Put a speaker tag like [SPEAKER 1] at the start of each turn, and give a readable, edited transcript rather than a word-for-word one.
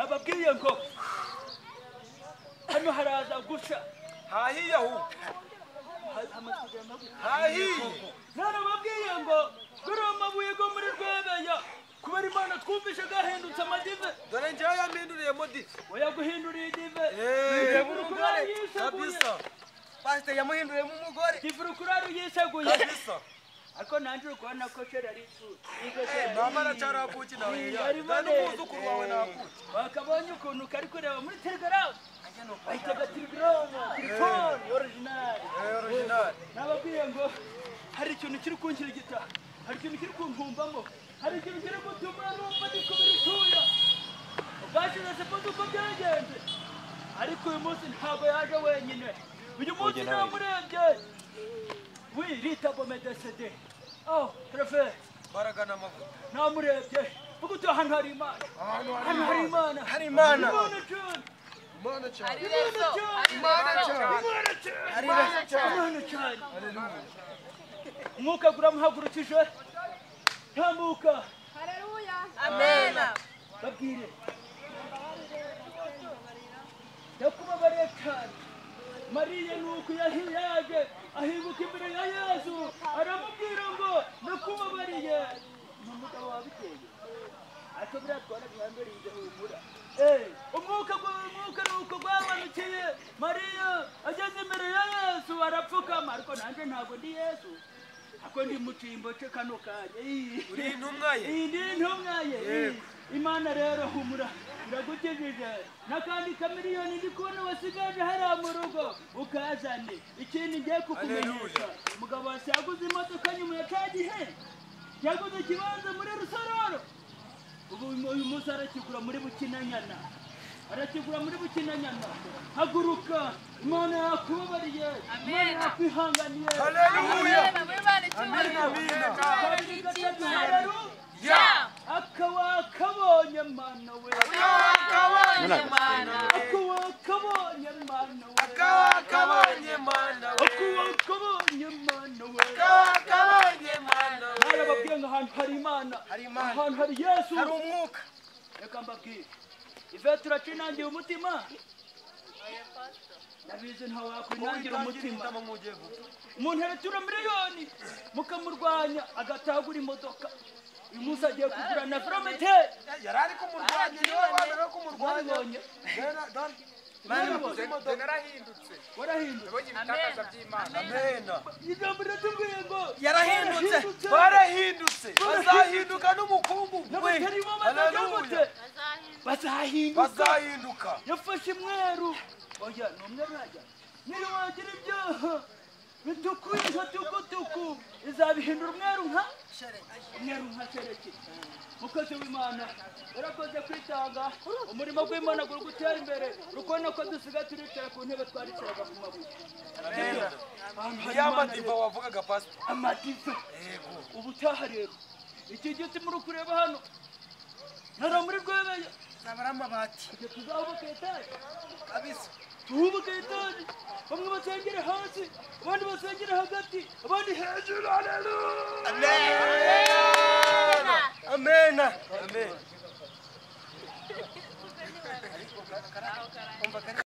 [SPEAKER 1] nababwiye ngo hano haraza gusha
[SPEAKER 2] hahiye aho hahiye
[SPEAKER 1] nababwiye ngo dore amabuye go muri Rwebeya kubera Imana twumvishe gahindutse amadive
[SPEAKER 2] dore njyewe yampinduriye modive
[SPEAKER 1] oya guhinduriye dive
[SPEAKER 2] kabisa pastor yamuhinduriye mu mugore
[SPEAKER 1] divurukurari yiseguye
[SPEAKER 2] kabisa
[SPEAKER 1] ako nanje ukubona ko shera ari tu
[SPEAKER 2] mama aracarakuki nawe dani umuzukuru wawe nakuki
[SPEAKER 1] bakabonye ukuntu kari kureba muri Telegram ahitaga Telegram telefone original nababwiye ngo hari ikintu kiri kunkirigita hari ikintu kiri kunkumbamo hari ikintu kiri gutuma numva ndi kubirituya ubwashize sepondo uko byagenze ariko uyu munsi ntabwo yaje wenyine uyu munsi namurebye Rita Bomedesede préfet
[SPEAKER 2] baragana amavuta
[SPEAKER 1] namurebye vuga uti ahantu hari Imana
[SPEAKER 2] hari Imana umwuka guramuhagurukije tambuka
[SPEAKER 3] haleluya
[SPEAKER 4] amen
[SPEAKER 1] babwire yakubabariye cyane Mariya nuko yahiyaje ahibuka imbere ya Yesu aramubwira ngo nakubabariye n'umugabo wabiteye atobira twara bihambiriye humura umwuka nuko gwabanukiye Mariya ageze imbere ya Yesu arapfukama ariko nanje ntabwo ndi Yesu ako ndi mutimbo cye kano kanye
[SPEAKER 2] uri intumwa ye
[SPEAKER 1] ndi intumwa ye Imana rero humura ndagukijije nakandi kamiliyoni ndi kubona wasigaje hariya mu rugo ukazane ikindi ngiye kukumenyesha umugabo wase yaguze imodoka nyuma ya cagihe yaguze ikibanza muri Rusororo ubu uyu munsi arakigura muri Bukinanyana haguruka Imana yakubabariye Imana yakwihanganiye
[SPEAKER 2] haleluya
[SPEAKER 1] akawakabonye Mana we akawakabonye Mana we narababwiye ngo ahantu hari Imana ahantu hari Yesu
[SPEAKER 2] hari umwuka
[SPEAKER 1] reka mbabwire Ivete turacinangiye umutima nabize ntawe wakwinangira umutima umuntu aratura miliyoni mukamurwanya agatagura imodoka uyu munsi agiye kugura na Fromete
[SPEAKER 2] yarari kumurwanya niwe wabera kumurwanya narahindutse
[SPEAKER 1] warahindutse
[SPEAKER 2] ibitakaza by'Imana amen
[SPEAKER 1] ijambo riratubwiye ngo
[SPEAKER 2] yarahindutse barahindutse bazahinduka n'umukungu bazahinduka
[SPEAKER 1] yafashe imweru oya numwe rajya niyo wagira ibyaha bitukuye nka tukutuku izabihindura umweru nka shereki mukozi w'Imana urakoze kwitanga umurimo w'Imana guri gutera imbere rukona ko dusiga turicara ku ntebe twaricaraga ku mabuye
[SPEAKER 2] yamadiva wavugaga pastor
[SPEAKER 1] amadiva yego ubutaha rero iki giti muri kureba hano nara muri Rwebeya
[SPEAKER 2] zabara amabati
[SPEAKER 1] tuzubaka etaje
[SPEAKER 2] kabisa
[SPEAKER 1] tubaka etaje bamwe basengera hasi abandi basengera hagati abandi hejuru haleluya
[SPEAKER 2] amen amen